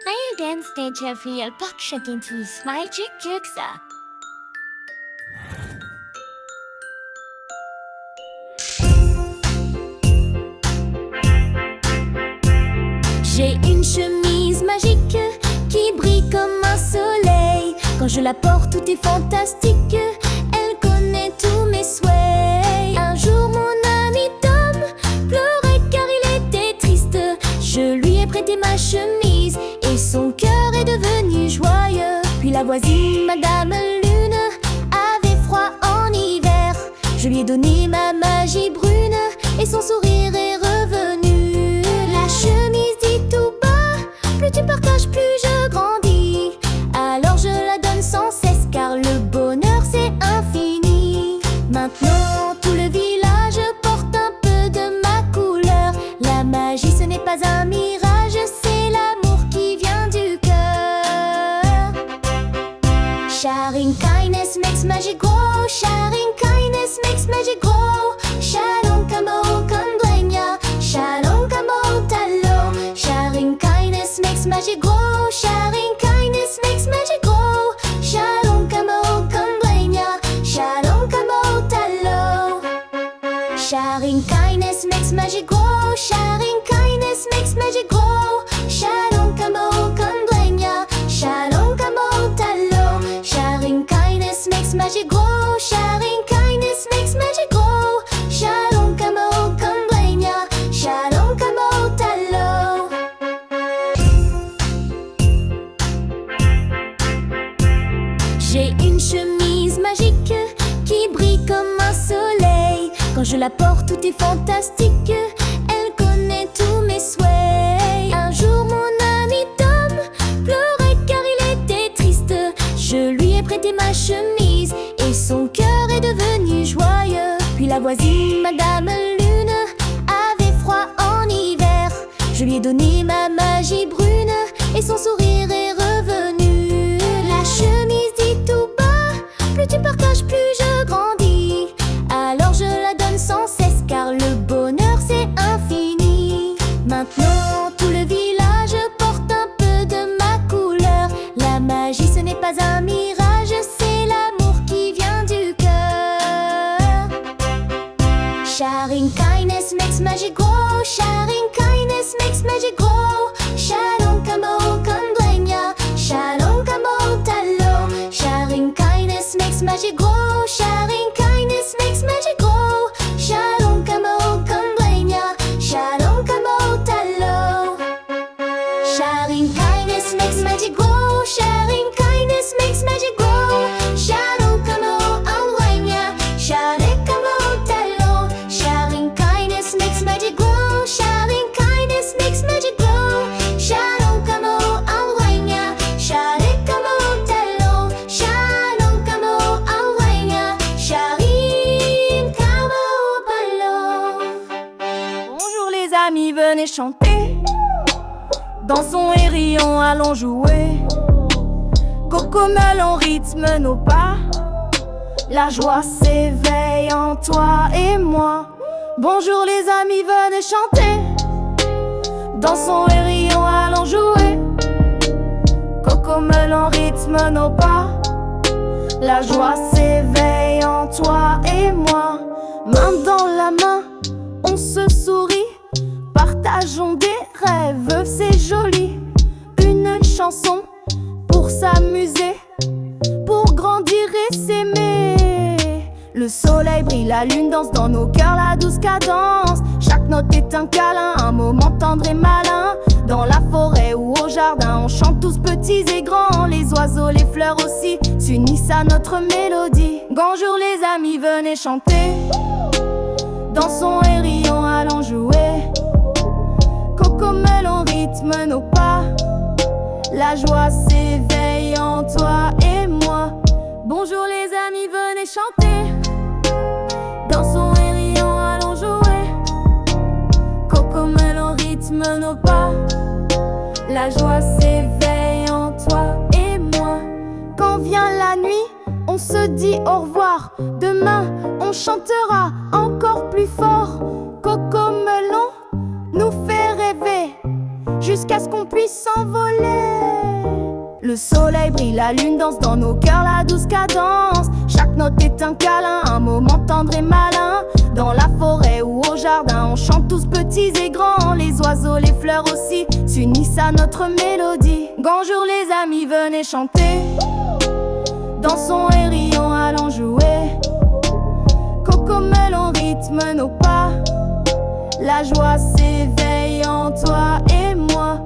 I dance stage real pop shaking to smile chick juksa. J'ai une chemise magique qui brille comme un soleil. Quand je la porte, tout est fantastique. Elle connaît tous mes souhaits. Un jour, mon ami Tom pleurait car il était triste. Je lui ai prêté ma chemise et son cœur est devenu joyeux. Puis la voisine, Madame Lune, avait froid en hiver. Je lui ai donné ma magie brune et son sourire est revenu. La chemise dit tout bas, plus tu partages, plus je grandis. Alors je la donne sans cesse car le bonheur c'est infini. Maintenant tout le village porte un peu de ma couleur. La magie ce n'est pas un mirage, c'est l'amour qui vient du cœur. Sharing kindness makes magic grow. Sharing kindness makes magic grow. Shalom kamo kandrenya. Shalom kamo talo. Sharing kindness makes magic grow. Sharing kindness makes magic grow. Shalom kamo kandrenya. Shalom kamo talo. Sharing kindness makes magic grow. Sharing kindness makes magic grow. Shalom kamo kandrenya. Shalom kamo talo. Sharing kindness makes magic grow. Sharing kindness makes magic grow. Shalom kamo kandrenya. Shalom kamo talo. J'ai une chemise magique qui brille comme un soleil. Quand je la porte, tout est fantastique. Elle connaît tous mes souhaits. Un jour, mon ami Tom pleurait car il était triste. Je lui ai prêté ma chemise et son cœur est devenu joyeux. Puis la voisine, Madame Lune, avait froid en hiver. Je lui ai donné ma magie brune et son sourire est revenu. La chemise dit tout bas, plus tu partages, plus je grandis. Alors je la donne sans cesse car le bonheur c'est infini. Maintenant tout le village porte un peu de ma couleur. La magie ce n'est pas un mirage, c'est l'amour qui vient du cœur. Sharing kindness makes magic grow. Sharing kindness makes magic grow. Shalom kamo kandrenya. Shalom kamo talo. Sharing kindness makes magic grow. Sharing kindness makes magic grow. Shalom kamo kandrenya. Shalom kamo talo. Sharing kindness makes magic grow. Sharing kindness makes magic grow. Shalom kamo kandrenya. Shalom kamo talo. Sharing kindness makes magic grow. Sharing kindness makes magic grow. Shalom kamo kandrenya. Shalom kamo talo. Shalom kamo kandrenya. Shalom kamo talo. Bonjour les amis, venez chanter. Dansons et rions, allons jouer. Cocomel en rythme nos pas. La joie s'éveille en toi et moi. Bonjour les amis, venez chanter. Dansons et rions, allons jouer. Cocomel en rythme nos pas. La joie s'éveille en toi et moi. Main dans la main, on se sourit. Partageons des rêves, c'est joli. Une chanson pour s'amuser, pour grandir et s'aimer. Le soleil brille, la lune danse dans nos cœurs, la douce cadence. Chaque note est un câlin, un moment tendre et malin. Dans la forêt ou au jardin, on chante tous petits et grands. Les oiseaux, les fleurs aussi s'unissent à notre mélodie. Bonjour les amis, venez chanter. Dansons et rions, allons jouer. Cocomel en rythme nos pas. La joie s'éveille en toi et moi. Bonjour les amis, venez chanter. Dansons et rions, allons jouer. Cocomel en rythme nos pas. La joie s'éveille en toi et moi. Quand vient la nuit, on se dit au revoir. Demain, on chantera encore plus fort. Cocomelon nous fait rêver. jusqu'à ce qu'on puisse s'envoler. Le soleil brille, la lune danse dans nos cœurs, la douce cadence. Chaque note est un câlin, un moment tendre et malin. Dans la forêt ou au jardin, on chante tous petits et grands. Les oiseaux, les fleurs aussi s'unissent à notre mélodie. Bonjour les amis, venez chanter. Dansons et rions, allons jouer. Cocomelon rythme nos pas. La joie s'éveille en toi et moi.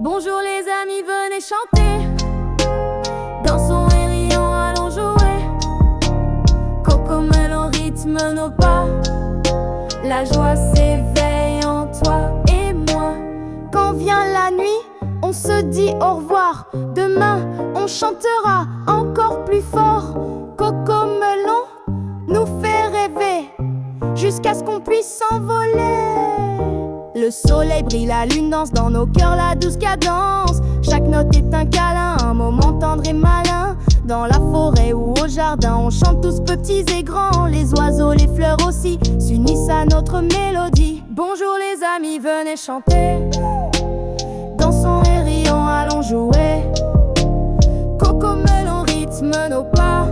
Bonjour les amis, venez chanter. Dansons et rions, allons jouer. Cocomelon rythme nos pas. La joie s'éveille en toi et moi. Quand vient la nuit, on se dit au revoir. Demain, on chantera encore plus fort. Cocomelon nous fait rêver jusqu'à ce qu'on puisse s'envoler. Le soleil brille, la lune danse dans nos cœurs, la douce cadence. Chaque note est un câlin, un moment tendre et malin. Dans la forêt ou au jardin, on chante tous petits et grands. Les oiseaux, les fleurs aussi s'unissent à notre mélodie. Bonjour les amis, venez chanter. Dansons et rions, allons jouer. Cocomelon rythme nos pas.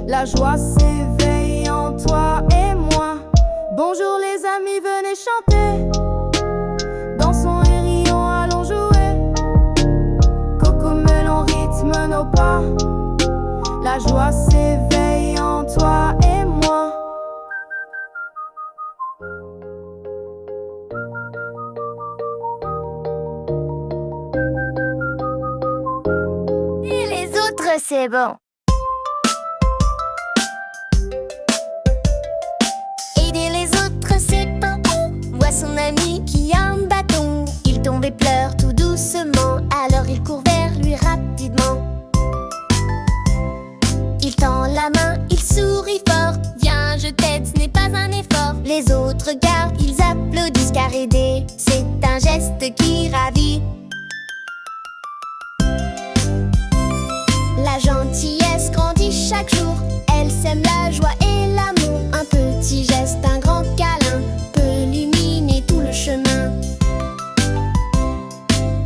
La joie s'éveille en toi et moi. Bonjour les amis, venez chanter. Dansons et rions, allons jouer. Cocomelon rythme nos pas. La joie s'éveille en toi et moi. Et les autres, c'est bon. Aider les autres, c'est pas bon. Vois son ami qui a un bâton. Il tombe et pleure tout doucement. Alors il court vers lui rapidement. Il tend la main, il sourit fort. Viens, je t'aide, ce n'est pas un effort. Les autres regardent, ils applaudissent car aider, c'est un geste qui ravit. La gentillesse grandit chaque jour. Elle sème la joie et l'amour. Un petit geste, un grand câlin peut illuminer tout le chemin.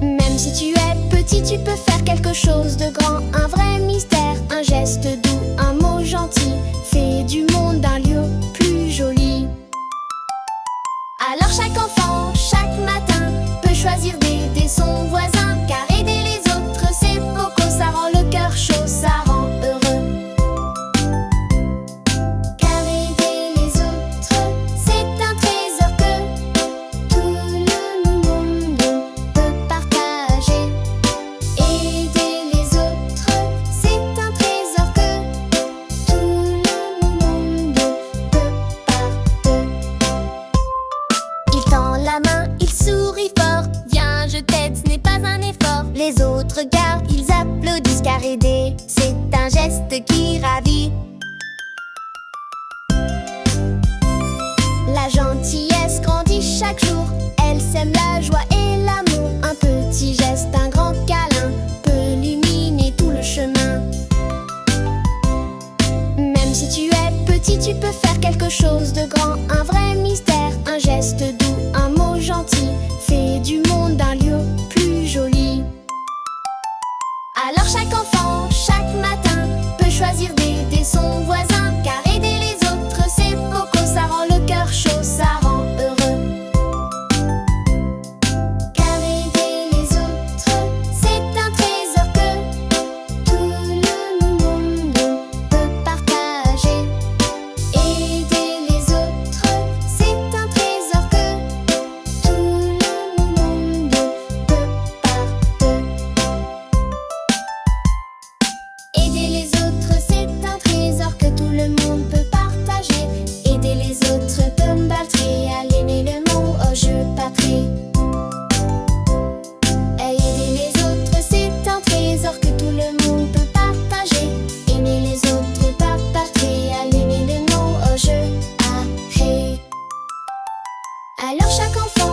Même si tu es petit, tu peux faire quelque chose de grand. Un vrai mystère, un geste doux, un mot gentil fait du monde un lieu plus joli. Alors chaque enfant, chaque matin peut choisir d'aider son voisin. Car aider les autres, c'est beaucoup, ça rend le cœur chaud, ça rend heureux. Car aider les autres, c'est un trésor que tout le monde peut partager. Aider les autres, c'est un trésor que tout le monde peut partager. Il tend la main, il sourit fort. Viens, je t'aide, ce n'est pas un effort. Les autres regardent, ils applaudissent car aider, c'est un geste qui ravit. La gentillesse grandit chaque jour. Elle sème la joie et l'amour. Un petit geste, un grand câlin peut illuminer tout le chemin. Même si tu es petit, tu peux faire quelque chose de grand. Un vrai mystère, un geste doux, un mot gentil fait du monde un lieu plus joli. Alors chaque enfant, chaque matin peut choisir d'aider son voisin. Car aider les autres, c'est beaucoup, ça rend le cœur chaud, ça rend heureux. Car aider les autres, c'est un trésor que tout le monde peut partager. Aider les autres, c'est un trésor que tout le monde peut partager. Aider les autres, c'est un trésor que tout le monde peut partager. Aider les autres comme batterie à l'aimer le mot au jeu patrie. Aider les autres, c'est un trésor que tout le monde peut partager. Aimer les autres par patrie à l'aimer le mot au jeu arrêt. Alors chaque enfant,